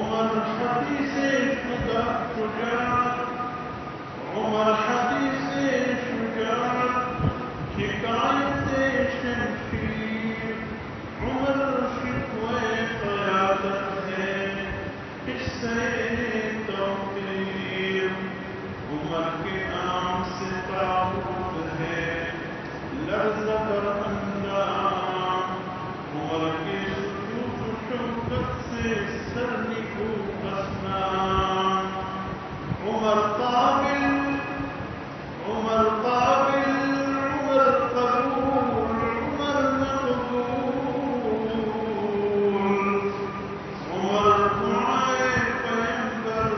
عمر حدیث شجاعت، عمر حدیث شجاعت، حکایت شمشیر، عمر شکوہ قیادت ہے، قصہ توقیر، عمر کے نام سے تعارف ہے، لرز پر اندام، عمر کے سجود و شوکت سے سر نکو اسنان، عمر قابل، عمر قابل، عمر قبول، عمر مقبول، عمر دعائے پیغمبر،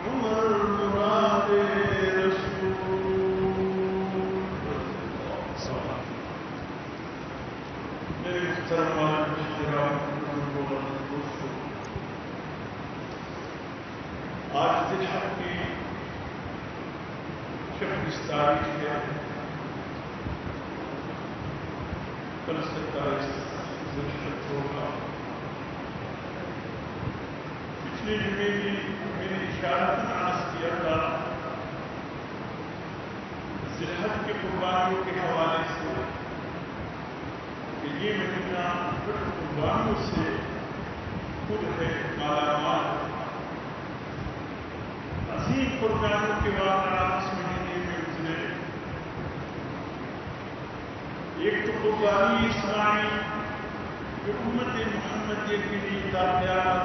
عمر مراد رسول۔ میرے محترم دوستوں، آج دلحق کی 26 تاریخ ہے، کل 27 ذوالحج ہوگا۔ پچھلے جمعے بھی میں نے اشارت عرض کیا تھا ذوالحج کے قربانیوں کے حوالے سے کہ یہ مہینہ قربانیوں سے خود ہے، مالا مال، عظیم قربانیوں کے واقعات اس مہینے میں گزرے۔ ایک تو قربانی اسماعیل جو امت محمدیہ کے لیے تابعات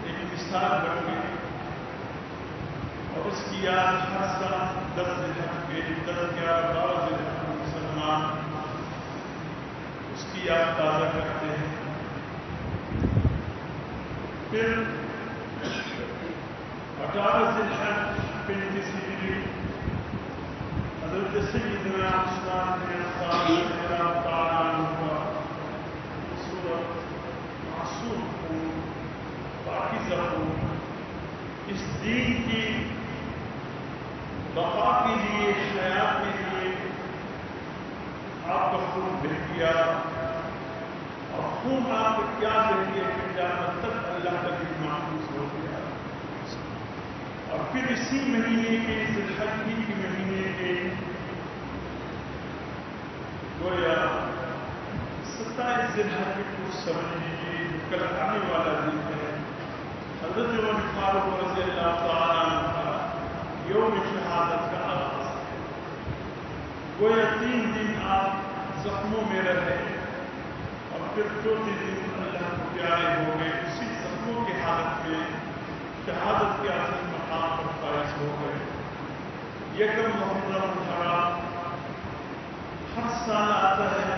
ایک مثال بن گئی، اور اس کی یاد ہر سال 10 ذوالحج کے 10، 11، 12 ذوالحج کو مسلمان اس کی یاد تازہ کرتے ہیں۔ پھر 18 ذوالحج 35 ہجری حضرت سیدنا عثمان بن عفان رضی اللہ تعالیٰ عنہ کا خوبصورت معصوم خون، پاکیزہ خون، اس دین کی بقا کے لیے، حیات کے لیے آپ کا خون بہہ گیا، اور خون آپ کو کیا بہہ گیا کہ قیامت تک اللہ کا دین محفوظ ہو گیا۔ اور پھر اسی مہینے کے ذوالحج کے مہینے کے گویا 27 ذوالحج کو سمجھ لیجیے، کل آنے والا دن ہے، حضرت عمر فاروق رضی اللہ تعالیٰ عنہ کا یوم شہادت کا آغاز ہے۔ گویا 3 دن آپ زخموں میں رہے، اور پھر 4تھے دن اللہ کو پیارے ہو گئے، اسی زخموں کی حالت میں شہادت کے عظیم مقام پر فائز ہو گئے۔ یکم محرم الحرام ہر سال آتا ہے،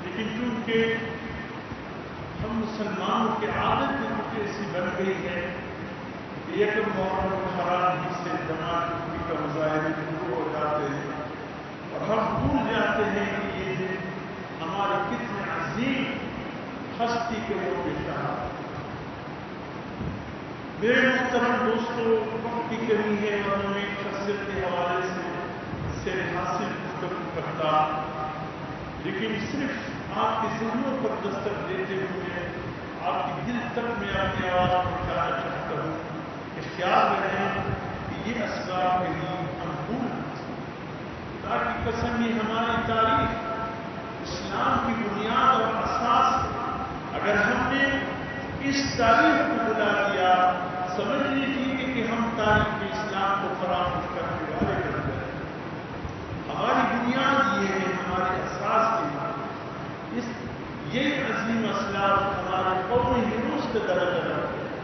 لیکن چونکہ ہم مسلمانوں کی عادت میں کچھ ایسی بن گئی ہے کہ یکم محرم الحرام ہی سے جماعت کا مظاہرے شروع ہو جاتے ہیں، اور ہم بھول جاتے ہیں کہ یہ دن ہمارے کتنے عظیم ہستی کے لوگ شہادت۔ میرے محترم دوستوں، وقت کی کمی ہے اور میں شخصیت کے حوالے سے حاصل گفتگو کرتا، لیکن صرف آپ کے ذہنوں پر دستک دیتے ہوئے آپ کی دل تک میں اپنی آواز پہنچانا چاہتا ہوں کہ خیال رکھیں کہ یہ اسباب کہیں ہم بھول نہ جائیں۔ خدا کی قسم، یہ ہماری تاریخ اسلام کی بنیاد اور اساس ہے۔ اگر ہم نے اس تاریخ کو بلا دیا، سمجھ لیجیے کہ ہم تاریخ اسلام کو فراموش کرنے والے بن گئے۔ ہماری بنیاد یہ ہے، ہمارے اساس یہ عظیم اسلاف ہمارے قومی ہیروز کے درجہ رکھتے ہیں،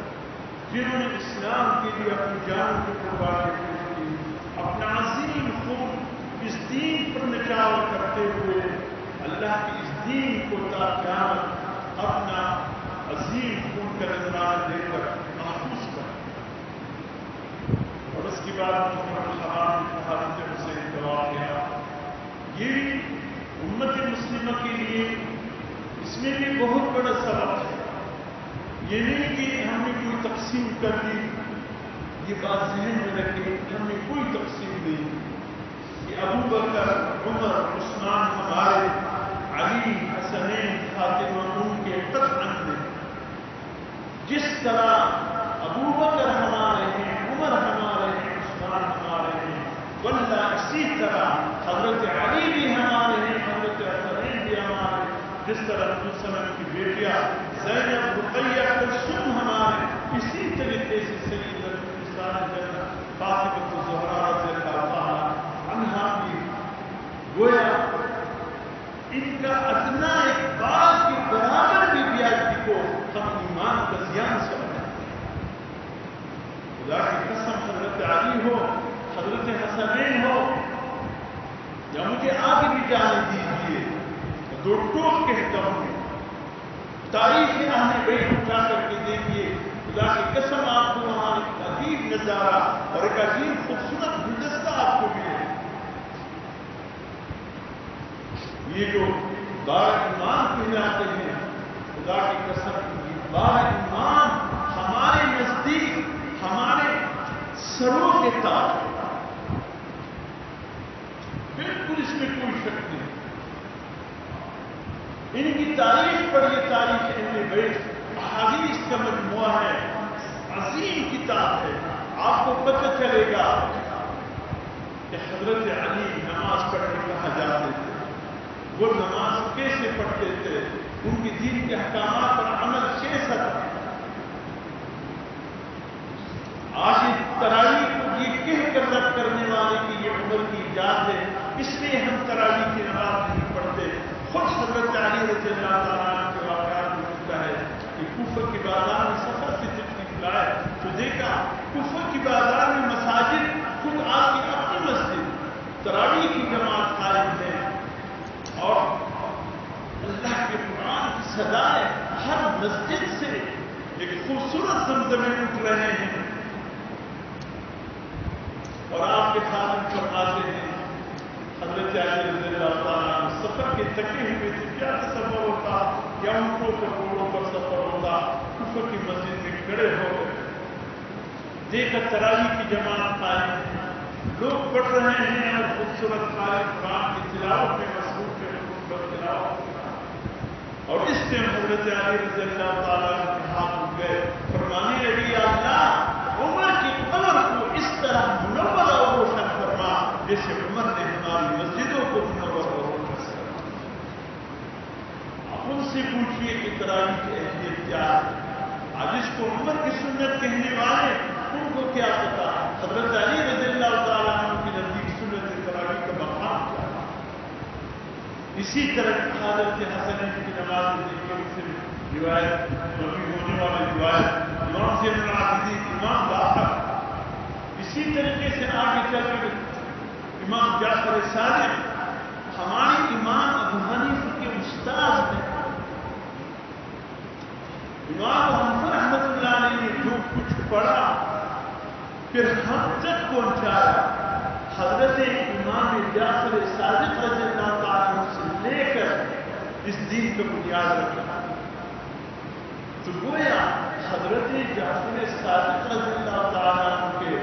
جنہوں نے اسلام کے لیے اپنی جان کی قربانی پیش کی، اپنا عظیم خون اس دین پر نچھاور کرتے ہوئے اللہ کے اس دین کو تا قیامت اپنا عظیم خون کا نذرانہ دے کر محفوظ کر۔ اور اس کے بعد محرم الحرام حضرت حسین کا واقعہ، یہ امت مسلمہ کے لیے اس میں بھی بہت بڑا سبق ہے۔ یہ نہیں کہ ہم نے کوئی تقسیم کر دی، یہ بات ذہن میں رکھیں، ہم نے کوئی تقسیم نہیں کی۔ یہ ابو بکر، عمر، عثمان ہمارے، علی، حسنین، فاطمہ ان کے قطعاً میں جس طرح ابو بکر ہمارے ہیں، عمر ہمارے ہیں، عثمان ہمارے ہیں، واللہ اسی طرح حضرت علی بھی ہمارے ہیں، حضرت حسنین بھی ہمارے ہیں، جس طرح رسول صلی اللہ علیہ وسلم کی بیٹیاں زینب، رقیہ، کلثوم ہمارے، اسی طریقے سے سیدہ نساء الجنہ فاطمہ الزہرا رضی اللہ تعالی عنہا بھی گویا ان کا ادنا ایک بال کے برابر بھی بیادی کو ہم ایمان کا زیان سمجھتے ہیں۔ خدا کی قسم حضرت علی ہو، حضرت حسنین ہو، یا مجھے آگے بھی جانے دیجیے، دو ٹوک کہتا ہوں، تاریخ اہل بیت اٹھا کر کے دیکھیے، خدا کی قسم آپ کو وہاں ایک عجیب نظارہ اور ایک عجیب خوبصورت گلدستہ آپ کو ملے۔ یہ جو بار ایمان کہلاتے ہیں، خدا کی قسم یہ بار ایمان ہمارے نزدیک ہمارے سروں کے تاج ہے، بالکل اس میں کوئی شک نہیں۔ ان کی تاریخ پر یہ تاریخ اہل بیت احادیث کا مجموعہ ہے، عظیم کتاب ہے۔ آپ کو پتہ چلے گا کہ حضرت علی نماز پڑھنے کہاں جاتے تھے، وہ نماز کیسے پڑھتے تھے، ان کے دین کے احکامات پر عمل کیسا تھا۔ آج اس تراویح کو یہ کہہ کر رد کرنے والے کی یہ عمر کی ایجاد ہے، اس لیے ہم تراویح کی نماز نہیں پڑھتے۔ خود حضرت علی رضی اللہ تعالیٰ عنہ کے واقعات میں ہوتا ہے کہ کوفہ کے بازار میں سفر سے تشریف لائے تو دیکھا کوفہ کی بازار میں مساجد، خود آپ کی اپنی مسجد تراویح کی جماعت قائم ہے، اور اللہ کے قرآن کی صدائیں ہر مسجد سے ایک خوبصورت زمزمے اٹھ رہے ہیں، اور آپ کے خادم فرماتے ہیں حضرت علی رضی اللہ تعالیٰ عنہ سفر کے تھکے ہوئے تھے، کیا سفر ہوتا، یا اونٹوں پر گھوڑوں پر سفر ہوتا، کوفہ کی مسجد میں کھڑے ہو گئے، دیکھا تراویح کی جماعت قائم ہے، لوگ پڑھ رہے ہیں اور خوبصورت قرآن کی تلاوت میں مصروف ہے، اور اس میں حضرت علی رضی اللہ تعالیٰ کے ہاتھ اٹھ گئے، فرمانے لگے یا اللہ عمر کی قبر کو اس طرح منور اور روشن فرما جیسے عمر نے ہماری مسجدوں کو منور اور روشن فرما۔ آپ ان سے پوچھئے کہ تراویح کی اہمیت کیا ہے، آج اس کو عمر کی سنت کہنے والے ان کو کیا پتا حضرت علی رضی اللہ تعالیٰ عنہ کی نزدیک سنت تراویح کا مقام کیا ہے۔ اسی طرح حضرت حسنین کی نماز دیکھیے، اس سے روایت نبی ہونے والی روایت امام زین العابدین امام باقر، اسی طریقے سے آگے چل کر امام جعفر صادق ہمارے امام ابو حنیفہ کے استاد ہیں، امام حنیفہ رحمۃ اللہ علیہ نے جو کچھ پڑھا پھر ہم تک پہنچایا، حضرت امام جعفر صادق رضی اللہ تعالیٰ عنہ سے لے کر اس دین کا بنیاد رکھا، تو گویا حضرت جعفر صادق رضی اللہ تعالیٰ عنہ کے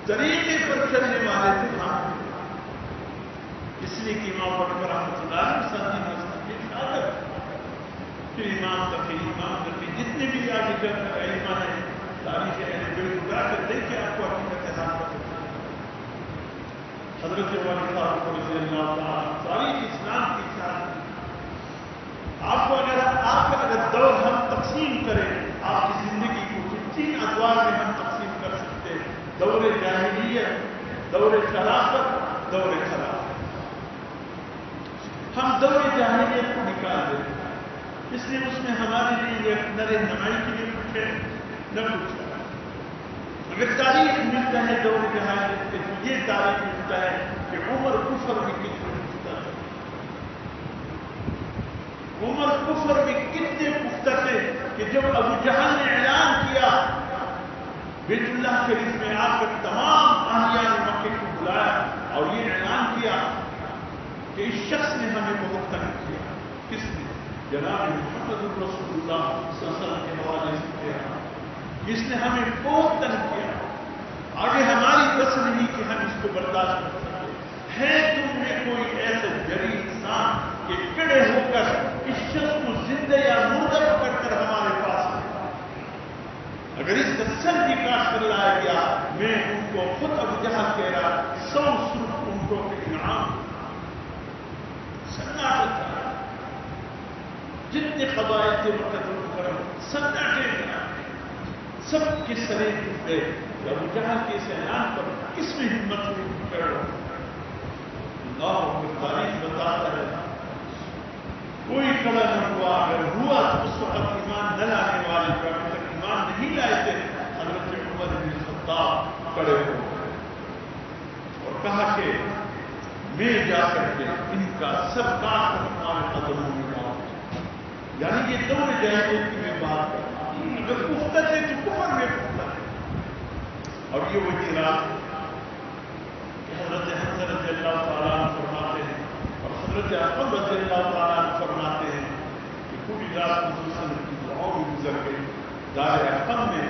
طریقے پر چلنے والے تھے ہم، اس لیے کہ امام بکر رحمۃ اللہ علیہ سندھی مسجد کے شاگرد، پھر امام تقی جتنے بھی آگے چل کر ائمہ ہیں تاریخ اہل بیت اٹھا کر دیکھیں، آپ کو حقیقت حال پتہ حضرت عمر فاروق رضی اللہ تعالیٰ تاریخ اسلام کی ساتھ آپ کو اگر دور ہم تقسیم کریں، آپ کی زندگی کو 3 ادوار میں ہم تقسیم کر سکتے ہیں، دور جاہلیت، دور خلافت، دور خلافت۔ ہم دور جاہلیت کو نکال دیتے ہیں، اس لیے اس میں ہمارے لیے نہ رہنمائی کے لیے کچھ ہے نہ کچھ ہے۔ اگر تاریخ ملتا ہے دور جاہلیت کے تو یہ تاریخ ملتا ہے کہ عمر کفر میں کتنے پختہ تھے، عمر کفر میں کتنے پختہ تھے کہ جب ابو جہل نے اعلان کیا بیت اللہ شریف میں آ کر تمام اہلیان مکے کو بلایا اور یہ اعلان کیا کہ اس شخص نے ہمیں بہت تنگ کیا، کس نے؟ جناب محمد رسول اللہ صلی اللہ علیہ وسلم کے حوالے سے کیا، اس نے ہمیں بہت تنگ کیا، آگے ہماری بس نہیں کہ ہم اس کو برداشت کر سکتے ہیں۔ تم میں کوئی ایسا جری انسان کہ کھڑے ہو کر اس شخص کو زندہ یا مردہ پکڑ کر ہمارے قبائل تھے مکہ المکرم سب ڈٹے گئے، سب کے سرے ٹوٹ گئے. ابو جہل کے اس اعلان پر کس میں ہمت ہوئی کرو؟ اللہ کی تاریخ بتاتا ہے کوئی کھڑا نہ ہوا، اگر ہوا تو اس وقت ایمان نہ لانے والے جو ابھی تک ایمان نہیں لائے تھے حضرت عمر بن الخطاب کھڑے ہو اور کہا کہ میں جا کر کے ان کا سب کاٹ کر تمہارے قدموں میں لاؤں. یعنی یہ دور جاہلیت کی میں بات کرتا ہوں، اگر پختہ تھے تو کفر میں پختہ تھے. اور یہ وہی رات کہ حضرت حمزہ رضی اللہ تعالیٰ عنہ فرماتے ہیں اور حضرت عقب رضی اللہ تعالیٰ عنہ فرماتے ہیں کہ پوری رات حضور صلی اللہ علیہ وسلم کی دعاؤں بھی گزر گئی. دار عقب میں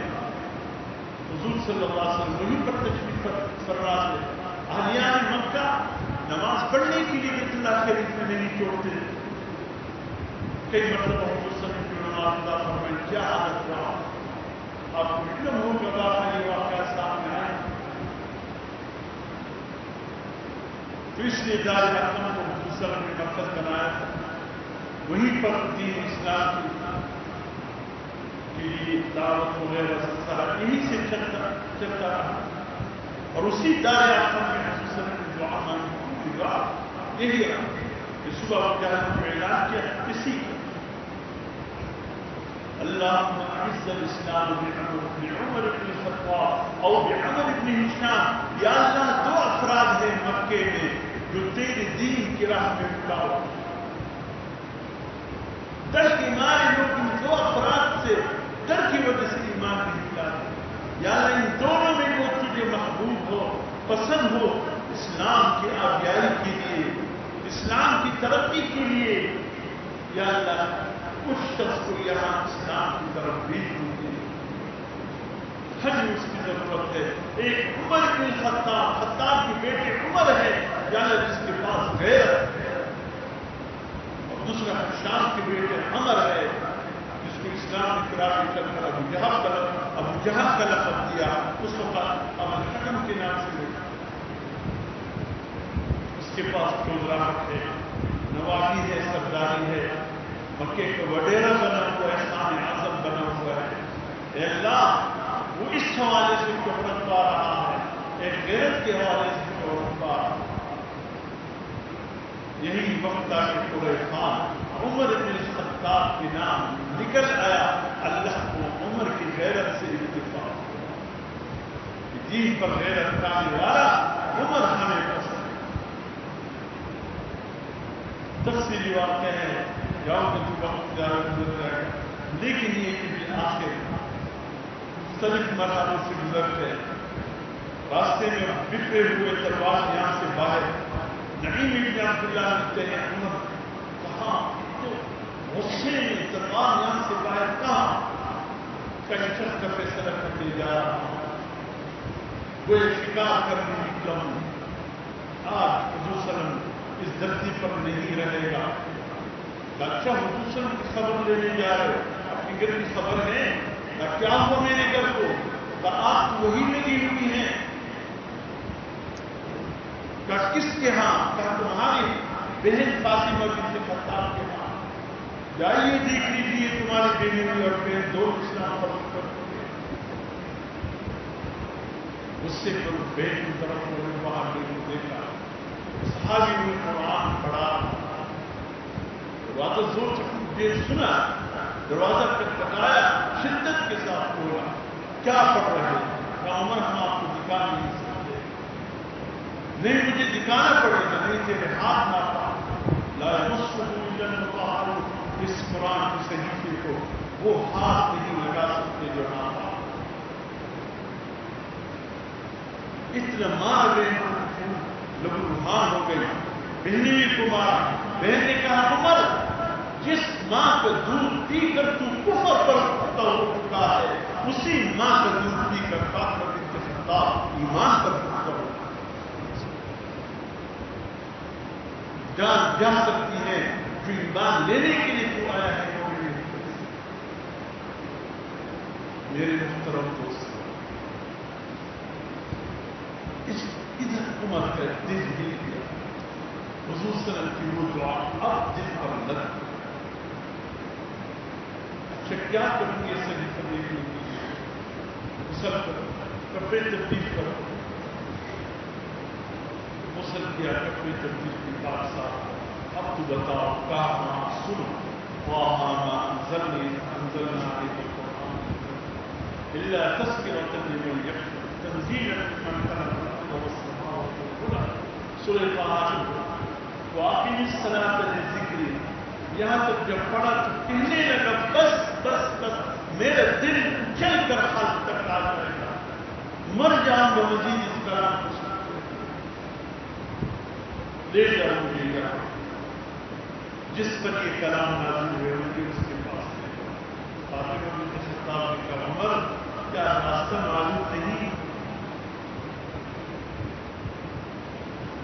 حضور صلی اللہ علیہ وسلم وہیں پر تشریف فرما تھے. اہلیان مکہ نماز پڑھنے کے لیے بیت اللہ شریف میں نہیں چھوڑتے. کئی مرتبہ حضور صلی اللہ علیہ وسلم کی نماز ادا فرمائیں. کیا حالت رہا آپ کو علم ہو کہ بعد یہ واقعہ سامنے آئے تو اس لیے دار عقب کو حضور صلی اللہ علیہ وسلم نے مرکز بنایا. وہیں پر دین اسلام کے لیے دعوت وغیرہ سب یہیں سے چلتا رہا. اور اسی دار عقب میں حضور صلی اللہ علیہ وسلم نے دعا مانگی رات یہی رہا کہ صبح ابو جہل کو اعلان کیا اسی کا اللهم اعز الاسلام بعمر بن الخطاب او بعمر بن هشام. یا اللہ دو افراد ہیں مکے میں جو تیرے دین کی راہ میں رکاوٹ ڈر کے مارے لوگ ان دو افراد سے ڈر کی وجہ سے ایمان نہیں لاتے. یا اللہ ان دونوں میں جو تجھے محبوب ہو پسند ہو اسلام کی آبیائی کے لیے اسلام کی ترقی کے لیے یا اللہ اس شخص کو یہاں اسلام کی طرف بھی ہوتی حج اس کی ضرورت ہے. ایک عمر بن خطاب کے بیٹے عمر ہے یا اللہ جس کے پاس غیرت ہے اور دوسرا شام کے بیٹے عمر ہے جس کو اسلام کی طرف چل کر ابو جہل کا لقب دیا. اس وقت ابو الحکم کے نام سے اس کے پاس چودراہٹ ہے نوابی ہے سرداری ہے مکے کا وڈیرا بنا ہوا ہے خان اعظم بنا ہوا ہے. اے اللہ وہ اس حوالے سے شہرت پا رہا ہے ایک غیرت کے حوالے سے شہرت پا رہا ہے. یہی وقت آ کے پورے خان عمر بن الخطاب کے نام نکل آیا. اللہ کو عمر کی غیرت سے اتفاق دین پر غیرت کرنے والا عمر ہمیں پسند. تفصیلی واقعہ ہے جاؤ کہ تو وقت زیادہ گزر جائے گا لیکن یہ کہ بالآخر مختلف مرحلوں سے گزرتے راستے میں بکھرے ہوئے تلوار یہاں سے باہر نعیم ابن عبداللہ لکھتے ہیں عمر کہاں تو غصے میں تلوار یہاں سے باہر کہاں کشتر کا فیصلہ کرنے جا رہا ہوں وہ ایک شکار کرنے نکلا ہوں. آج حضور صلی اللہ علیہ وسلم اس دھرتی پر نہیں رہے گا. اچھا حضور صلی اللہ علیہ وسلم کی خبر لینے جا رہے ہو آپ کے گھر کی خبر ہے کیا ہوا میرے گھر کو آپ وہی لگی ہوئی ہیں کس کے ہاں کہا تمہاری بہن فاطمہ بنت خطاب کے ہاں جائیے دیکھ لیجیے تمہاری بہن اور بہن دو اسلام پر غصے پر بیٹھ کی طرف باہر دیکھا صحابی نے قرآن پڑھا دروازہ زور سے دیر سنا دروازہ کٹکھٹایا شدت کے ساتھ بولا کیا پڑھ رہے ہیں کہا عمر ہم آپ کو دکھا نہیں سکتے نہیں مجھے دکھانا پڑے گا نہیں تیرے ہاتھ نہ پا لا یمسہ الا المطہرون اس قرآن کی صحیفے کو وہ ہاتھ نہیں لگا سکتے جو نہ پا اتنا مار گئے لوگ روحان ہو گئی. بہنی بھی کو مارا. بہن نے کہا عمر جس ماں کا دودھ پی کر تو کفر پر پڑتا ہو چکا ہے اسی ماں کا دودھ پی کر فاطمہ بنت خطاب ایمان پر پڑتا ہو جان جا سکتی ہے جو ایمان لینے کے لیے تو آیا ہے میرے محترم دوست ادھر عمر کا دل ہل گیا. حضور صلی اللہ علیہ وسلم کی وہ دعا اب دل پر لگ کیا کریں گے صحیح کرنے کے لیے؟ غسل کرو، کپڑے تبدیل کرو، غسل کیا، کپڑے تبدیل کی پاک صاحب، اب تو بتاؤ کہاں سن وہاں انزلنا علیک القرآن الا تذکرۃ لمن یخشی تنزیلا ممن خلق الارض والسماوات والارض، سورہ طه واقم الصلاۃ لذکری. یہاں تک جب پڑھا تو کہنے لگا بس بس بس میرا دل چل کر حال تک آ جائے گا، مر جاؤں گا مزید اس کلام کو سنتے. لے جاؤ لے جاؤ، جس پر یہ کلام نازل ہوئے مجھے اس کے پاس لے جاؤ. فاطمہ بنت خطاب نے کہا عمر کیا راستہ معلوم نہیں؟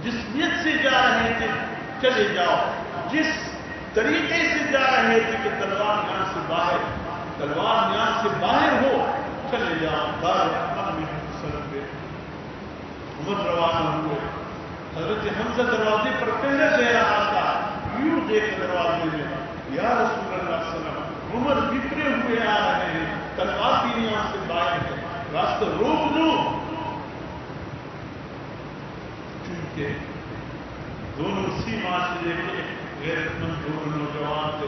جس نیت سے جا رہے تھے چلے جاؤ، جس طریقے سے جا رہے تھے کہ تلوار یہاں سے باہر، تلوار یہاں سے باہر ہو، چلے جاؤ. عمر روانہ ہوئے. حضرت حمزہ دروازے پر پہلے دے رہا تھا، یوں دیکھ دروازے میں یا رسول اللہ صلی اللہ علیہ وسلم، عمر بکھرے ہوئے آ رہے ہیں، تلوار بھی یہاں سے باہر ہے، راستہ روک دو. چونکہ دونوں اسی معاشرے کے غیرت مند دونوں نوجوان تھے،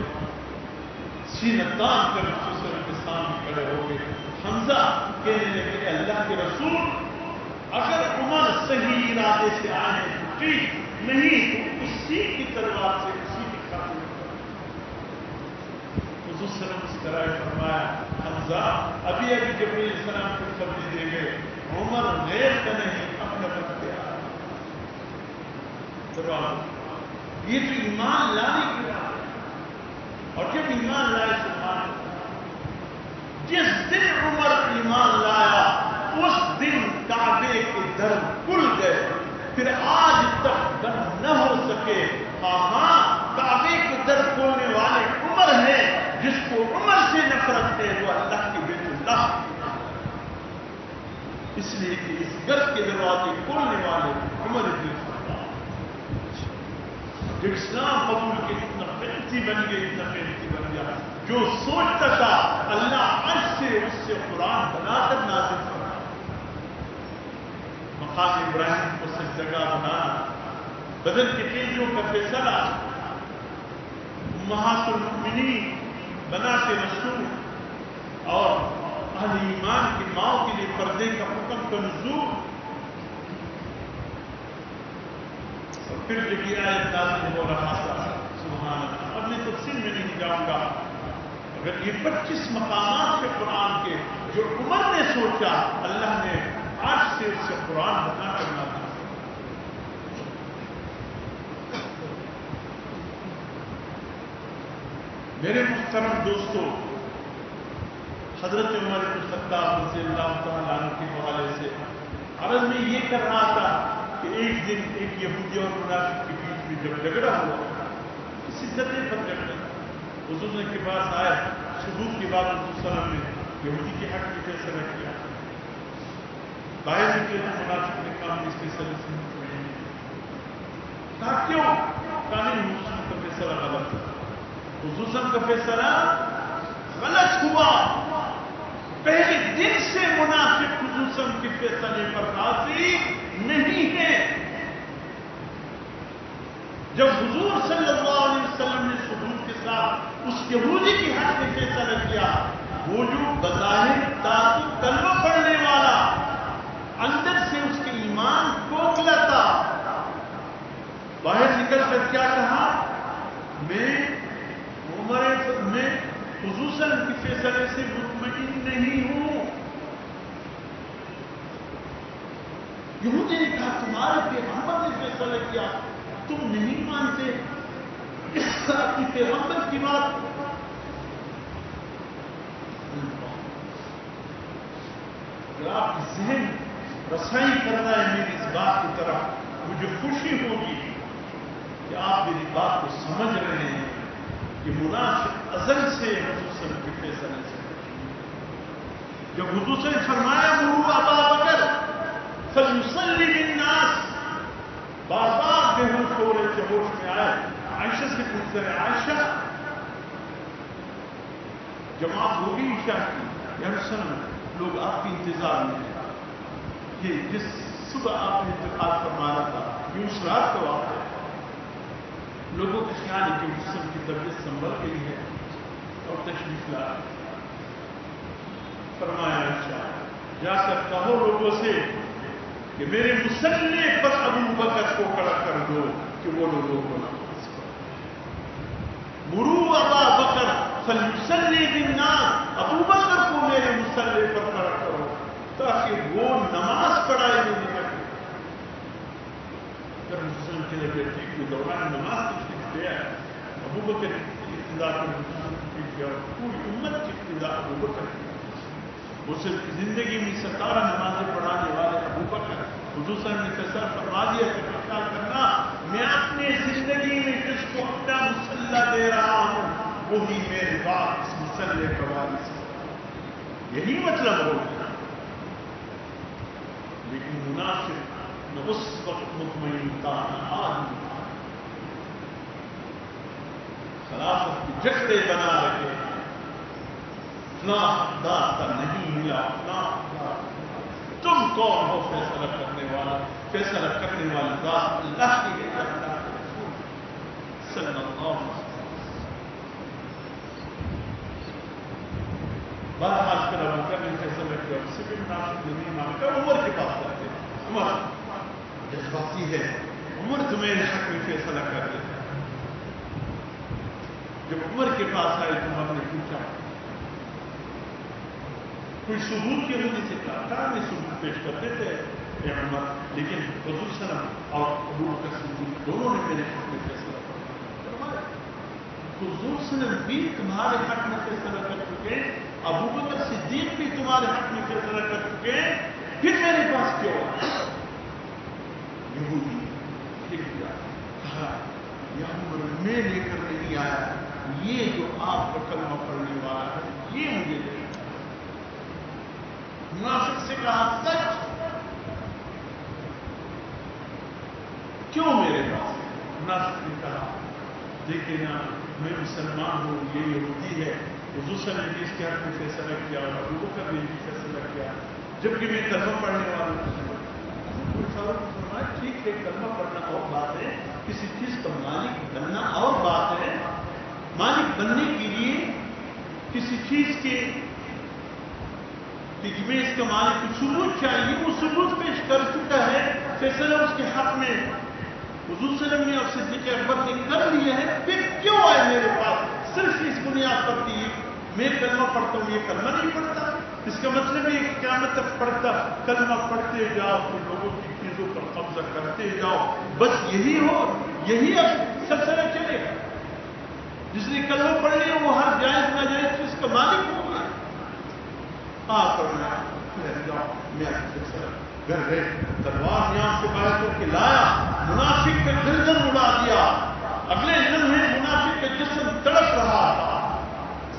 سینہ تان کر دوسرے کے سامنے کھڑے ہو گئے. حمزہ کہنے لگے اللہ کے رسول اگر عمر صحیح ارادے سے آئے تو ٹھیک، نہیں تو اسی کی تلوار سے اسی کی خاطر. حضور صلی اللہ علیہ وسلم اس طرح فرمایا حمزہ ابھی ابھی جبرائیل علیہ السلام کو خبر دے گئے، عمر غیر کا نہیں اپنا بنتے آ. یہ تو ایمان لانے کی بات ہے. اور جب ایمان لائے سبحان اللہ، جس دن عمر ایمان لایا اس دن کعبے کے در کھل گئے، پھر آج تک بند نہ ہو سکے. ہاں کعبے کے در کھولنے والے عمر ہیں، جس کو عمر سے نفرت ہے وہ اللہ کے بیت اللہ. اس لیے کہ اس گھر کے دروازے کھولنے والے عمر بن خطاب جو اسلام قبول کے اتنا قیمتی بن گئے، اتنا قیمتی بن گیا. جو سوچتا تھا اللہ عرش سے اس سے قرآن بنا کر نازل کرنا، مقام ابراہیم کو سجدگاہ بنانا، بدن کے تیجوں کا فیصلہ، امہات المؤمنین بنات رسول اور اہل ایمان کی ماؤں کے لیے پردے کا حکم کا نزول. اور پھر جب یہ آیت نازل ہو رہا تھا سبحان اللہ. اب میں تفصیل میں نہیں جاؤں گا، اگر یہ 25 مقامات کے قرآن کے جو عمر نے سوچا، اللہ نے آج سے اس سے قرآن بنا کرنا تھا. میرے محترم دوستو، حضرت عمر بن الخطاب رضی اللہ تعالیٰ عنہ کے حوالے سے عرض میں یہ کر رہا تھا کہ ایک دن ایک یہودی اور منافق کے بیچ میں جب جھگڑا ہوا، کسی سطح پر جھگڑا، حضور کے پاس آئے، ثبوت کے بعد حضور صلی اللہ علیہ وسلم نے یہودی کے حق میں فیصلہ کیا، باہر نکلے تو منافق نے کام اس فیصلے سے کہا کیوں؟ کہا نہیں حضور کا فیصلہ غلط ہے. حضور کا فیصلہ غلط ہوا. پہلے دن سے منافق حضور کے فیصلے پر راضی نہیں ہے. جب حضور صلی اللہ علیہ وسلم نے ثبوت کے ساتھ اس یہودی کی حق میں فیصلہ کیا، وہ جو بظاہر کلمہ پڑھنے والا اندر سے اس کے ایمان کھوکھلا تھا، باہر نکل کر کیا کہا، میں حضور صلی اللہ علیہ وسلم کے فیصلے سے مطمئن نہیں ہوں. یہودی نے کہا تمہارے پیغمبر نے فیصلہ کیا، تم نہیں مانتے اپنی پیغمبر کی بات. اگر آپ کی ذہن رسائی کرتا ہے میری اس بات کی طرف، مجھے خوشی ہوگی کہ آپ میری بات کو سمجھ رہے ہیں کہ منافق ازل سے حضور صلی اللہ علیہ وسلم کے فیصلے سے. جب حضور سے فرمایا مروا ابا بکر فلیصلی بالناس، بار بار بے ہوش ہو رہے تھے، ہوش میں آئے. عائشہ سے پوچھتے ہیں عائشہ جماعت ہو گئی عشاء کی، یا رسول اللہ لوگ آپ کے انتظار میں ہیں. یہ جس صبح آپ نے انتقال فرمایا تھا یہ اس رات کا واقعہ ہے. لوگوں کا خیال ہے کہ مسلم کی طبیعت سنبھل گئی ہے اور تشریف لا رہے. فرمایا اچھا جا کر کہو لوگوں سے کہ میرے مسلح پر ابو بکر کو کھڑا کر دو کہ وہ لوگوں کو نماز پڑھو. مرو ابا بکر فلیصلی بالناس، ابو بکر کو میرے مسلح پر کھڑا کرو تاکہ وہ نماز پڑھائے نہیں کرے. جب مسلم کے لیے ٹھیک کے دوران نماز تشریف لے آئے، ابو بکر کی ابتدا پر تشریف لیا اور پوری امت کی ابتدا ابو بکر کی. وہ صرف زندگی میں 17 نمازیں پڑھانے والے ابو بکر. حضور صلی اللہ علیہ وسلم نے فیصلہ فرما دیا کہ خیال کرنا میں اپنے زندگی میں جس کو اپنا مسلح دے رہا ہوں وہی میرے بعد اس مسلح کا وارث ہے. یہی مطلب ہوگا. لیکن منافق نہ اس وقت مطمئن تھا نہ آدمی تھا. خلافت کے جھگڑے بنا رہے ہیں. فلاں حقدار کا نہیں ملا، فلاں حقدار. تم کون ہو فیصلہ کرنے والا؟ فیصلہ کرنے والی ذات اللہ کی ہے، اللہ کے رسول صلی اللہ علیہ وسلم. بہرحال پھر ابو بکر نے فیصلہ کیا اس سے بھی منافق نہیں مان کر عمر کے پاس جاتے ہیں. عمر جذباتی ہے، عمر تمہیں حق میں فیصلہ کر دیتا ہے. جب عمر کے پاس آئے تو عمر نے پوچھا کوئی ثبوت کے ہونے سے کہا میں ثبوت پیش کرتے تھے اے عمر، لیکن حضور صلی اللہ علیہ وسلم اور ابو بکر صدیق دونوں نے میرے حق میں فیصلہ فرمایا. حضور صلی اللہ علیہ وسلم بھی تمہارے حق میں فیصلہ کر چکے، ابو بکر صدیق بھی تمہارے حق میں فیصلہ کر چکے، پھر میرے پاس کیوں آیا؟ یہودی لکھ دیا، کہا یا عمر میں لے کر نہیں آیا، یہ جو آپ کا کلمہ پڑھنے والا ہے یہ مجھے دے. منافق سے کہا سچ کیوں میرے پاس؟ منافق نے کہا دیکھیں نا میں مسلمان ہوں، یہ یہودی ہے. حضور صلی اللہ علیہ وسلم نے اس کے حق میں فیصلہ کیا اور ابو بکر نے بھی فیصلہ کیا، جبکہ میں کلمہ پڑھنے والا ہوں. ٹھیک ہے کلمہ پڑھنا اور بات ہے، کسی چیز کا مالک بننا اور بات ہے. مالک بننے کے لیے کسی چیز کے کہ میں اس کا مالک کو ثبوت چاہیے، وہ ثبوت پیش کر چکا ہے، فیصلہ اس کے حق میں حضور صلی اللہ علیہ وسلم نے اور صدیق اکبر نے کر لیا ہے. پھر کیوں آئے میرے پاس؟ صرف اس بنیاد پر کہ میں کلمہ پڑھتا ہوں، یہ کلمہ نہیں پڑھتا. اس کا مطلب یہ کہ قیامت تک پڑھتا کلمہ پڑھتے جاؤ تو لوگوں کی چیزوں پر قبضہ کرتے جاؤ، بس یہی ہو، یہی اب سلسلہ چلے گا. جس نے کلمہ پڑھ لیا وہ ہر جائز ناجائز چیز کا مالک ہوگا. گھر گئے تلوار یہاں سے باہر کر کے لایا، منافق کا گردن اڑا دیا. اگلے لمحے منافق کا جسم تڑپ رہا تھا.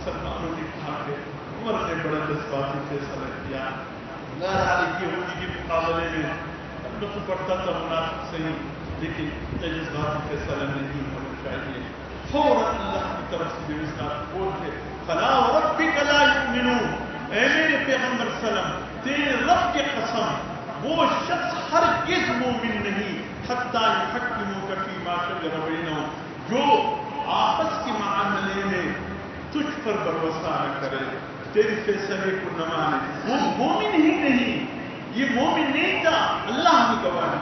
سلمانوں نے کہا کہ عمر نے بڑا جذباتی فیصلہ کیا. کی ہوگی کے مقابلے میں تو پڑھتا تھا منافق صحیح، لیکن جذباتی فیصلہ نہیں ہونا چاہیے. فوراً اللہ کی طرف سے جو اس بات بولتے فلا وربک لا یؤمنون، اے میرے پیغمبر سلام تیرے رب کی قسم وہ شخص ہرگز مومن نہیں حتی یحکموک فیما شجر بینہم، جو آپس کے معاملے میں تجھ پر بھروسہ نہ کرے، تیری فیصلے کو نہ مانے. وہ مومن ہی نہیں، یہ مومن نہیں تھا، اللہ کی گواہی.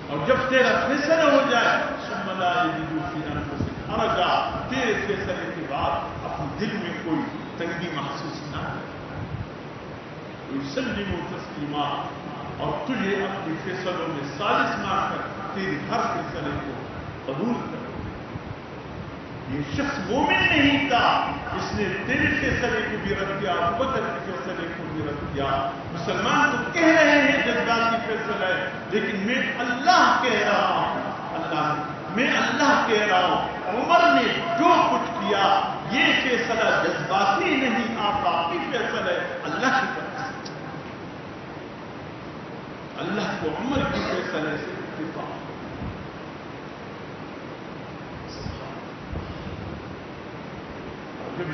اور جب تیرا فیصلہ ہو جائے ثم لا یجدوا فی انفسہم حرجا، تیرے فیصلے کے بعد اپنے دل میں کوئی تنگی محسوس نہ کرے. یسلموا تسلیما، اور تجھے اپنے فیصلوں میں سالس مان کر تیری ہر فیصلے کو قبول کر. یہ شخص مومن نہیں تھا، اس نے تیرے فیصلے کو بھی رد کیا، ابو بکر کے فیصلے کو بھی رد کیا. مسلمان تو کہہ رہے ہیں جذباتی فیصلہ ہے، لیکن میں اللہ کہہ رہا ہوں، میں اللہ کہہ رہا ہوں عمر نے جو کچھ کیا یہ فیصلہ جذباتی نہیں، آفاقی فیصلہ ہے اللہ کی طرف سے. اللہ کو عمر کے فیصلے سے اتفاق.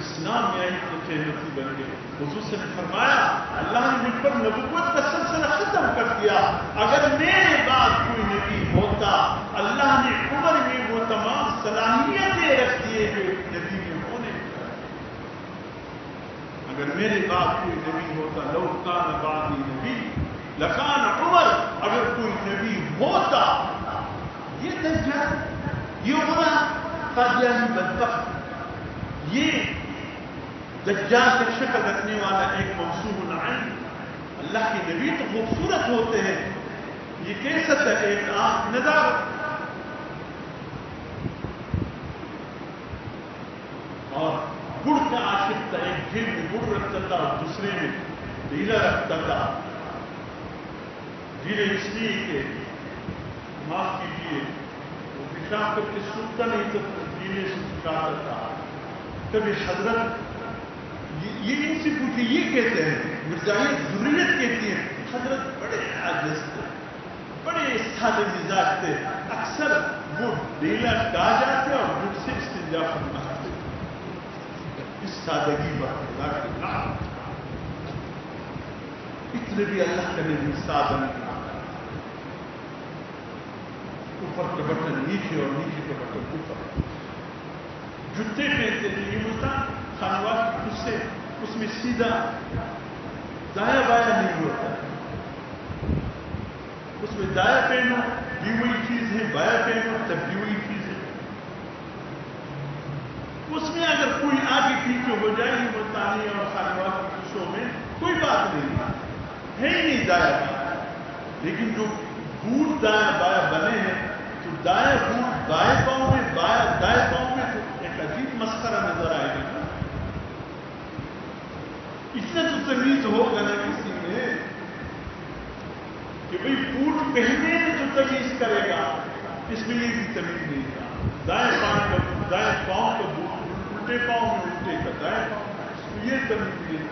اسلام میں آئی تو جنتی بن گئے. حضور سے نے فرمایا اللہ نے مجھ پر نبوت کا سلسلہ ختم کر دیا. اگر میرے بعد کوئی نبی ہوتا اللہ نے عمر میں وہ تمام صلاحیتیں رکھ دیے جو نبی میں ہونے. اگر میرے بعد کوئی نبی ہوتا لو کان بعدی نبی لکان عمر. اگر کوئی نبی ہوتا یہ دجال یہ عمر قادیانی بدبخت یہ دجال کی شکل رکھنے والا ایک موصوف عین. اللہ کے نبی تو خوبصورت ہوتے ہیں یہ کیسا تھا ایک آنکھ نظر اور گڑ کا عاشق تھا. ایک جیب میں گڑ رکھتا تھا اور دوسرے میں ڈھیلا رکھتا تھا. ڈھیلے اس لیے کہ معاف کیجیے وہ پیشاب کر کے سوکھتا نہیں تو ڈھیلے سے سکھاتا تھا. کبھی حضرت یہ ان سے پوچھے یہ کہتے ہیں مرزائیت ضروریت کہتی ہے. حضرت بڑے عاجز تھے بڑے سادے مزاج تھے. اکثر وہ ڈیلا ڈا جاتے اور مجھ سے استنجا فرماتے. اس سادگی پر خدا کے نام اتنے بھی اللہ کا نبی سادہ نہیں. اوپر کا بٹن نیچے اور نیچے کا بٹن اوپر. جوتے پہنتے تھے یہ ہوتا خانواد کی خود سے اس میں سیدھا دایا بایا نہیں ہوتا. اس میں دایا پہنو بھی وہی چیز ہے بایا پہنو تب بھی وہی چیز ہے. اس میں اگر کوئی آگے پیچھے ہو جائے یہ ملتانی اور خانواد کی خوشوں میں کوئی بات نہیں ہے ہی نہیں دایا بایا. لیکن جو بوٹ دایا بایا بنے ہیں تو دایا بوٹ بائیں پاؤں میں بایا دائیں پاؤں میں تو ایک عجیب مسخرہ نظر آئے گا. اتنا تو تمیز ہوگا نا کسی میں کہ بھئی بوٹ پہننے میں جو تمیز کرے گا اس میں یہ بھی تمیز نہیں تھا. دائیں پاؤں کا بوٹ الٹے پاؤں میں الٹے کا دائیں پاؤں اس میں یہ تمیز نہیں.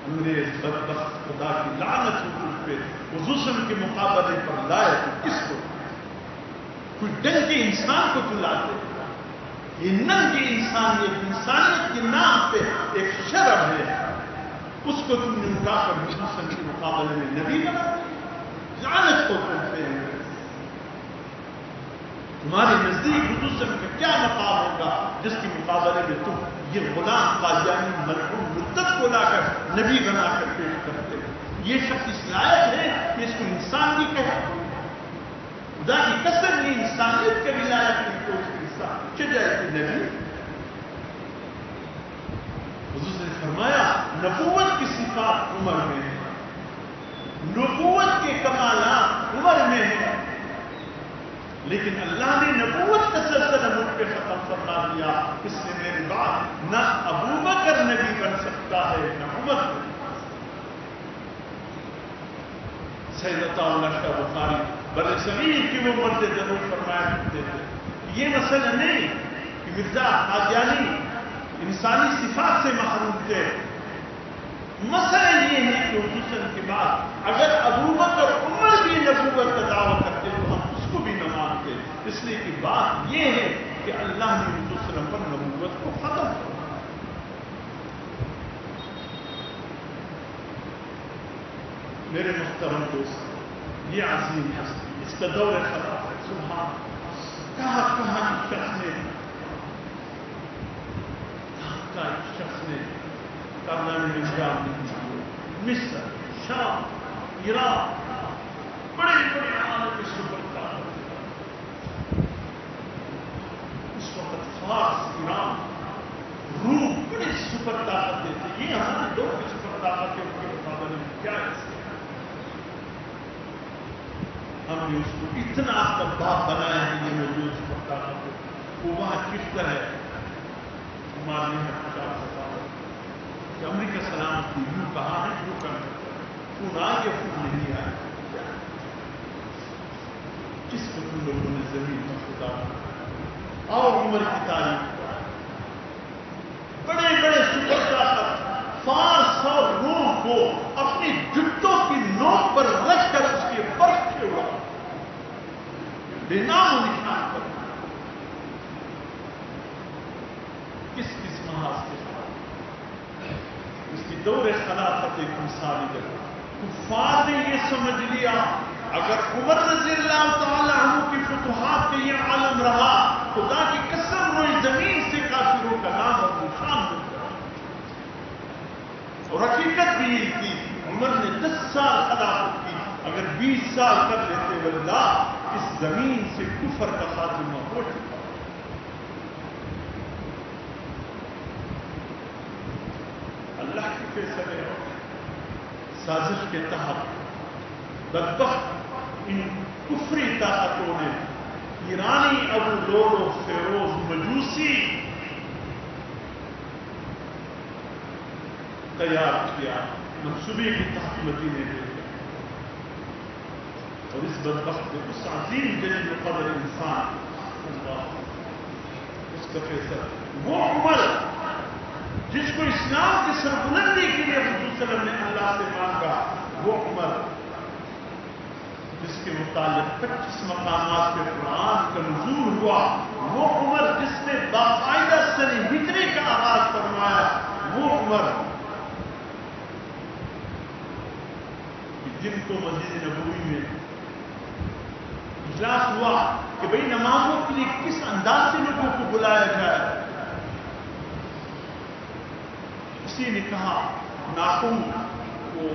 انگریز بدبخت خدا کی لعنت حضور پہ حضور کے مقابلے پر لائے تو کس کو کوئی ڈنگ کے انسان کو تو لاتے. یہ ننگے انسانیت کے نام پہ ایک شرم ہے اس کو تم نے اٹھا کر حضور کے مقابلے میں نبی بنا. لعنت کو کرتے ہیں. تمہارے نزدیک حضور کا کیا مقام ہوگا جس کے مقابلے میں تم یہ غلام قادیانی مرحوم مرتد کو لا کر نبی بنا کر پیش کرتے. یہ شخص اس لائق ہے کہ اس کو انسان بھی کہے. خدا کی قسم یہ انسانیت کا بھی لائق نہیں تو اس کے انسان چجائے کہ نبی. حضور نے فرمایا نبوت کی صفات عمر میں ہے نبوت کے کمالات عمر میں ہیں لیکن اللہ نے نبوت کا سلسلہ مجھ پہ ختم فرما دیا. اس نے میرے بعد نہ ابو بکر نبی بن سکتا ہے نہ عمر. سید اللہ شاہ بخاری بر صغیر کی وہ مرد ضرور فرمایا کرتے تھے. یہ مسئلہ نہیں کہ مرزا قادیانی انسانی صفات سے محروم تھے. مسئلہ یہ ہے کہ حضور کے بعد اگر ابو بکر عمر بھی نبوت کا دعویٰ کرتے تو ہم اس کو بھی نہ مانتے. اس لیے کہ بات یہ ہے کہ اللہ نے حضور پر نبوت کو ختم کر. میرے محترم دوست یہ عظیم ہستی اس کا دور خراب ہے. سبحان کہاں کی شخص نے شخص نے کارنامے میں انجام نہیں دیے. مصر شام ایران بڑے بڑے عالم میں سپر طاقت. اس وقت فارس ایران روم بڑے سپر طاقتیں تھے. یہ ہمارے دور کی سپر طاقتیں ان کے مقابلے میں کیا ہے. ہم نے اس کو اتنا آپ کا باپ بنایا ہے یہ موجود سپر طاقت وہ وہاں چپتا ہے ہمارے یہاں 50 سال کہ امریکہ سلامت یوں کہا ہے یوں کرنا خون آ یا خون نہیں آیا. کس کو تم لوگوں نے زمین پر خدا اور عمر کی تاریخ بڑے بڑے سپر طاقت فارس اور روم کو اپنی جتوں کی نوک پر رکھ کر اس کے برف کے ہوا بے نام و نشان پر. دور خلافت ایک مثالی جگہ کفار نے یہ سمجھ لیا اگر عمر رضی اللہ تعالی عنہ کی فتوحات کے یہ عالم رہا خدا کی قسم روئی زمین سے کافروں کا نام اور نشان ہو جائے. اور حقیقت بھی یہ تھی عمر نے 10 سال خلافت کی اگر 20 سال کر لیتے واللہ اس زمین سے کفر کا خاتمہ ہو چکا. اللہ کے فیصلے سازش کے تحت بدبخت ان کفری طاقتوں نے ایرانی ابو لولو فیروز مجوسی تیار کیا منصوبے کے تحت مدینے میں اور اس بدبخت نے اس عظیم جلیل قدر انسان اللہ اس کا فیصلہ وہ عمر جس کو اسلام کی سربلندی کے لیے حضور صلی اللہ علیہ وسلم نے اللہ سے مانگا وہ عمر جس کے متعلق 25 مقامات پہ قرآن کا نزول ہوا وہ عمر جس نے باقاعدہ سن ہجری کا آغاز فرمایا وہ عمر جن کو مسجد نبوی میں اجلاس ہوا کہ بھئی نمازوں کے لیے کس انداز سے لوگوں کو بلایا جائے. کسی نے کہا ناخن کو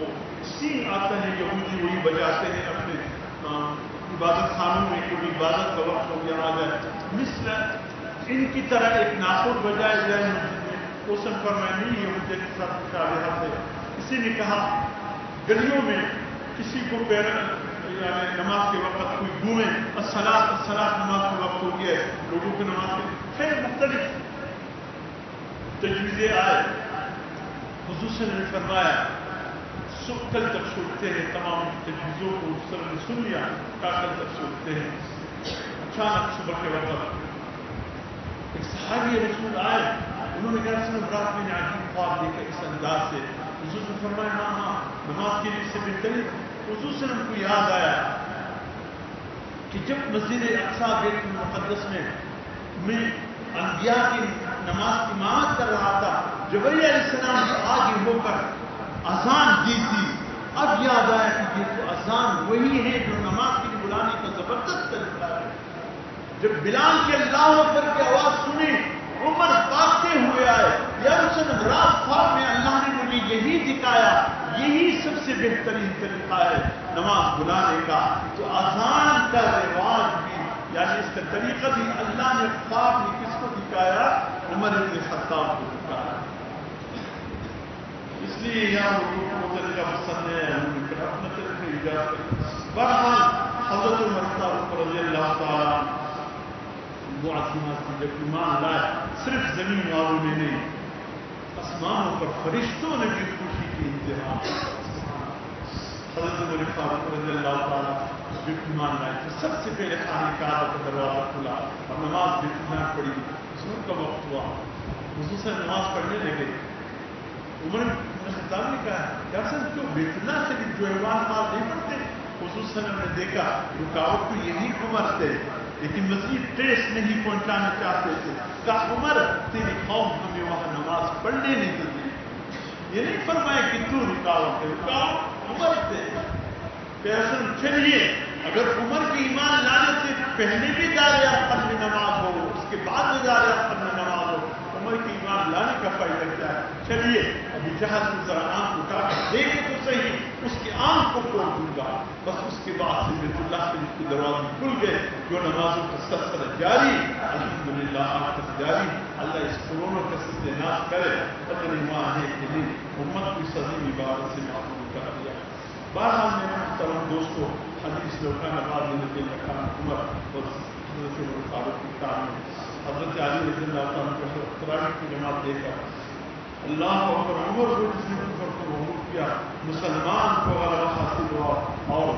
سین آتا ہے یہودی وہی بجاتے ہیں اپنے عبادت خانوں میں کبھی عبادت کا وقت ہو گیا آ جائے مثل ان کی طرح ایک ناخن بجائے جائے مسجد میں وہ سن پر میں نہیں یہ مجھے کے ساتھ مشابہت ہے. کسی نے کہا گلیوں میں کسی کو یعنی نماز کے وقت کوئی گھومے الصلاۃ نماز کا وقت ہو گیا ہے لوگوں کی نماز کے خیر مختلف تجویزیں آئے. حضور صلی اللہ علیہ وسلم نے فرمایا کل تک سوچتے ہیں تمام تجویزوں کو اس طرح نے سن لیا کل تک سوچتے ہیں. اچانک صبح کے وقت ایک صحابی رسول آئے انہوں نے کہا سن رات میں نے عجیب خواب دیکھا اس انداز سے. حضور نے فرمایا ہاں نماز کے لیے سے بہترین. حضور صلی اللہ علیہ وسلم کو یاد آیا کہ جب مسجد اقصی بیت المقدس میں انبیاء کی نماز کی امامت کر رہا تھا جبرائیل علیہ السلام سے آگے ہو کر اذان دی تھی. اب یاد آیا کہ یہ تو اذان وہی ہے جو نماز کے لیے بلانے کا زبردست طریقہ ہے. جب بلال کے اللہ اکبر کی آواز سنی عمر بھاگتے ہوئے آئے یا رسول رات خواب میں اللہ نے مجھے یہی دکھایا یہی سب سے بہترین طریقہ ہے نماز بلانے کا. تو اذان کا رواج بھی یعنی اس کا طریقہ بھی اللہ نے خواب میں کس کو دکھایا عمر بن خطاب کو دکھایا. اس لیے یہاں وہ طریقہ پسند ہے اپنا طریقہ ایجاد کریں. بہرحال حضرت عمر فاروق رضی اللہ تعالیٰ وہ عظیمات کی جب ایمان لائے صرف زمین والوں نے نہیں آسمانوں پر فرشتوں نے بھی خوشی کی انتہا. حضرت عمر فاروق رضی اللہ تعالیٰ جو ایمان لائے تھے سب سے پہلے خانہ کعبہ کا دروازہ کھلا اور نماز بیت پڑھی. ظہر کا وقت ہوا حضور سے نماز پڑھنے لگے. عمر نے خطاب نے کہا کیا سر جو بیت اللہ سے جو ایمان نماز نہیں پڑھتے. حضور صلی اللہ علیہ وسلم نے دیکھا رکاوٹ تو یہی عمر تھے لیکن مزید ٹریس نہیں پہنچانا چاہتے تھے. کہا عمر تیری قوم ہمیں وہاں نماز پڑھنے نہیں دیتی. یہ نہیں فرمایا کہ تو رکاوٹ ہے رکاوٹ عمر تھے. پیغمبر چلیے اگر عمر کی ایمان لانے سے پہلے بھی دار اختر میں نماز ہو اس کے بعد بھی دار اختر میں نماز ہو عمر کی ایمان لانے کا فائدہ کیا ہے. چلیے ابھی جہاز میں ذرا آنکھ اٹھا کر دیکھے تو صحیح اس کی آنکھ کو کھول دوں گا. بس اس کے بعد سے بیت اللہ شریف کے دروازے کھل گئے. جو نمازوں کا سلسلہ جاری الحمدللہ آج تک جاری. اللہ اس کورونا کا ستیانات کرے پتہ نہیں وہاں ہے کہ نہیں امت کی صدی عبادت سے معلوم کر دیا. بہرحال میرے محترم دوستوں حدیث لوکان آباد نے نبی مکان عمر اور حضرت عمر فاروق کی کام حضرت علی رضی اللہ تعالیٰ کو تراویح کی جماعت دے کر اللہ اکبر عمر کو جس نے کفر کو مغلوب کیا مسلمان کو غلبہ حاصل ہوا اور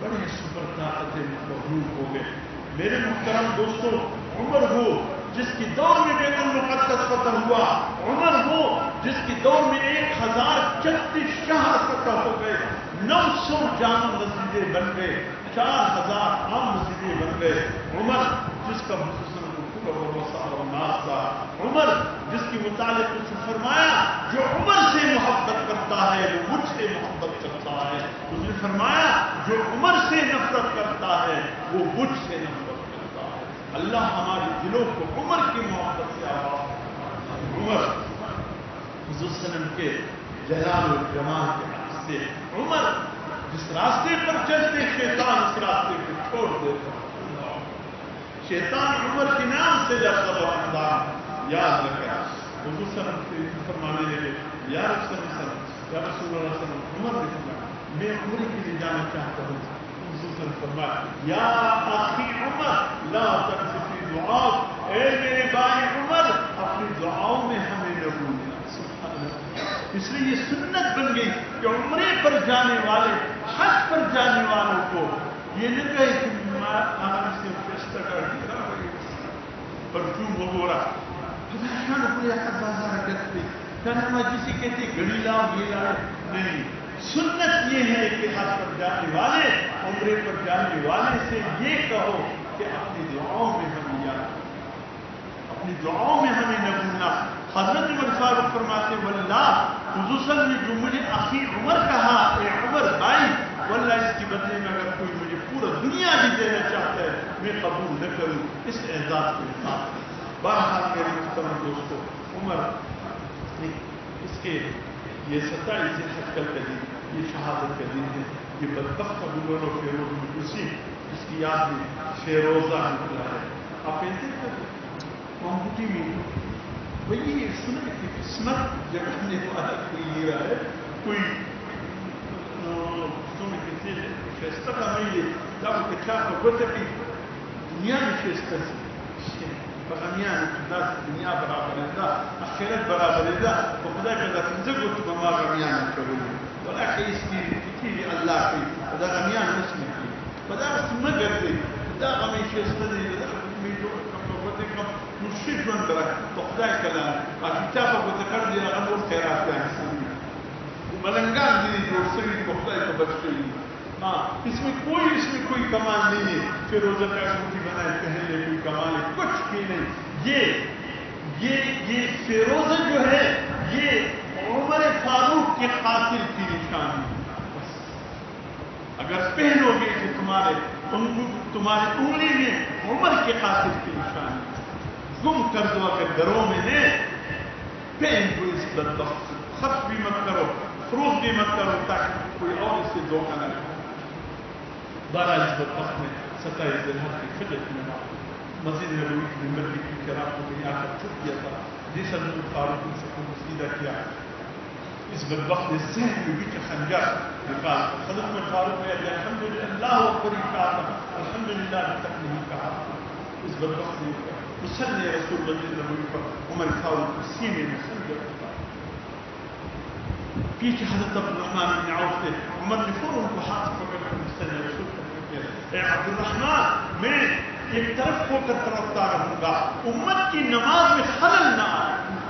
بڑے سپر طاقتیں مغلوب ہو گئے. میرے محترم دوستوں عمر وہ جس کی دور میں بیت المقدس فتح ہوا. عمر وہ جس کی دور میں 1036 شہر فتح ہو گئے. 900 جامع مسجدیں بن گئے. 4000 عام مسجدیں بن گئے. عمر جس کا خصوصاً ناز تھا. عمر جس کی متعلق اس نے فرمایا جو عمر سے محبت کرتا ہے وہ مجھ سے محبت کرتا ہے. اس نے فرمایا جو عمر سے نفرت کرتا ہے وہ مجھ سے نفرت کرتا ہے. اللہ ہمارے دلوں کو عمر کی محبت سے آباد. عمر حضور صلی اللہ علیہ وسلم کے جلال و جمال کے عکس سے. عمر جس راستے پر چلتے شیطان اس راستے کو چھوڑ دیتا. شیطان عمر کے نام سے لفظ اندام یاد رکھا. حضور صلی اللہ علیہ وسلم فرمانے لگے یا رسول اللہ عمر نے فرمایا میں عمر کے لیے جانا چاہتا ہوں. حضور صلی اللہ علیہ وسلم فرمایا یا اخی عمر لا تنس فی دعاء. اے میرے بھائی عمر اپنی دعاؤں میں ہمیں نہ بھولنا. اس لیے یہ سنت بن گئی کہ عمرے پر جانے والے حج پر جانے والوں کو یہ نہ کہے کہ پرفیوم وغیرہ جسے کہتے گڑی لاؤ یہ لاؤ نہیں. سنت یہ ہے کہ حج پر جانے والے عمرے پر جانے والے سے یہ کہو کہ اپنی دعاؤں میں ہمیں یاد اپنی دعاؤں میں ہمیں نہ بھولنا. حضرت عمر فاروق فرماتے واللہ حضور صلی اللہ علیہ وسلم نے جو مجھے اخی عمر کہا اے عمر بھائی واللہ اس کی بدلے میں اگر کوئی مجھے پورا دنیا بھی دینا چاہتا ہے میں قبول نہ کروں اس اعزاز کے ساتھ. بہرحال میرے محترم دوستو عمر اس کے یہ 27 ذوالحج کا دن یہ شہادت کا دن ہے. یہ بدبخت ابو و فیروز مجوسی اس کی یاد میں فیروزہ نکلا ہے. آپ کہتے ہیں انگوٹھی میں وہی سننے کی قسمت جگانے والا کوئی یہ رہا ہے کوئی فیصلہ کا نہیں ہے جب کچھ ہوتا کہ دنیا میں فیصلہ سے بغنیان دنیا برابر ہے آخرت برابر ہے وہ خدا کا زندگ کو تم غنیان کرو بلا کہ اس کی کتنی اللہ کی خدا غنیان اس میں کی خدا اس میں کرتے خدا ہمیں فیصلہ نہیں مشکل بن کر تو خدا کلا کتاب کو ذکر دیا امور خیرات کا حصہ ملنگان دی جو سری کو خدا کو بچتے ہی ہاں اس میں کوئی کمال نہیں ہے. فیروزہ کا روٹی بنائے پہلے کوئی کمال ہے کچھ بھی نہیں. یہ فیروزہ جو ہے یہ عمر فاروق کے قاتل کی نشانی ہے. اگر پہنو گے کہ تمہارے انگلی میں عمر کے قاتل کی نشانی گم کر دو اگر گھروں میں نے پہن دو اس بدبخت خرچ بھی مت کرو فروخت بھی مت کرو تاکہ کوئی اور اس سے دھوکہ نہ کرے. 12 اس بدبخت میں 27 ذوالحج کی فجر کی نماز مسجد نبوی کی ممبر کی شراب کو کہیں آ کر چھپ کیا تھا جس حضرت فاروق نے سب کو سیدھا کیا. اس بدبخت نے ذہن میں بھی خنجر نکال حضرت میں فاروق نے الحمدللہ اکبر کہا تھا الحمدللہ تک نہیں کہا. اس بدبخت نے مسلح رسول مسجد نبوی پر عمر فاروق کو سینے میں خنجر رکھا. پیچھے حضرت عبدالرحمن بن عوف تھے. عمر نے فوراً کو ہاتھ پکڑ کر مسلح رسول پر کیا اے عبدالرحمن میں ایک طرف ہو کر طرفدار رہوں گا امت کی نماز میں خلل نہ آئے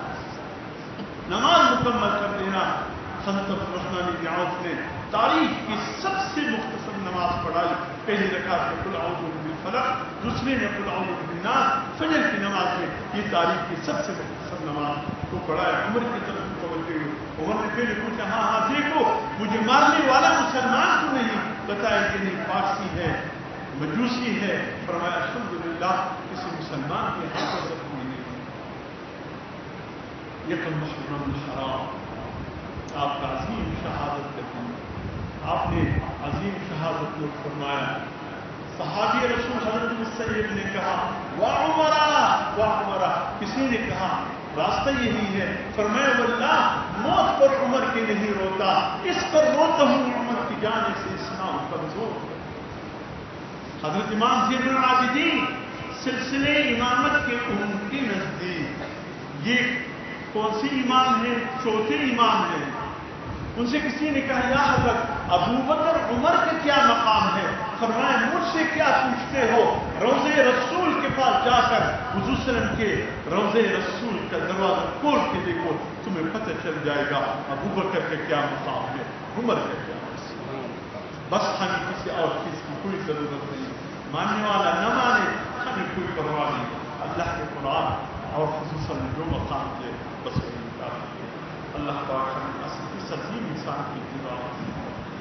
نماز مکمل کر دینا. حضرت عبدالرحمن بن عوف نے تاریخ کی سب سے مختصر نماز پڑھائی. پہلی رکعت میں قل اعوذ بالفلق دوسرے میں قل اعوذ بالناس. فجر کی نماز میں یہ تاریخ کی سب سے مختصر نماز کو پڑھایا. عمر کی طرف توجہ ہوئی. عمر نے پہلے پوچھا ہاں دیکھو مجھے مارنے والا مسلمان تو نہیں بتایا کہ نہیں پارسی ہے مجوسی ہے. فرمایا الحمدللہ کسی مسلمان کی حفاظت ہوئی نہیں. یکم محرم الحرام آپ کا عظیم شہادت کا دن آپ نے عظیم شہادت کو فرمایا. صحابی رسول حضرت مسیب نے کہا واہ عمرہ کسی نے کہا راستہ یہی ہے. فرمایا واللہ موت پر عمر کے نہیں روتا اس پر روتا ہوں عمر کی جانے سے اسلام کمزور. حضرت امام زین العابدین سلسلے امامت کے ان کے نزدیک یہ کون سی امام ہے چوتھے امام ہیں. ان سے کسی نے کہا یا حضرت ابو بکر عمر کا کیا مقام ہے. فرمایا مجھ سے کیا پوچھتے ہو روضے رسول کے پاس جا کر حضور صلی اللہ علیہ وسلم کے روضے رسول کا دروازہ کھول کے دیکھو تمہیں پتہ چل جائے گا ابو بکر کا کیا مقام ہے عمر کا کیا مقام. بس ہمیں کسی اور چیز کی کوئی ضرورت نہیں. ماننے والا نہ مانے ہمیں کوئی پرواہ نہیں. اللہ کے قرآن اور خصوصاً جو مقام تھے بس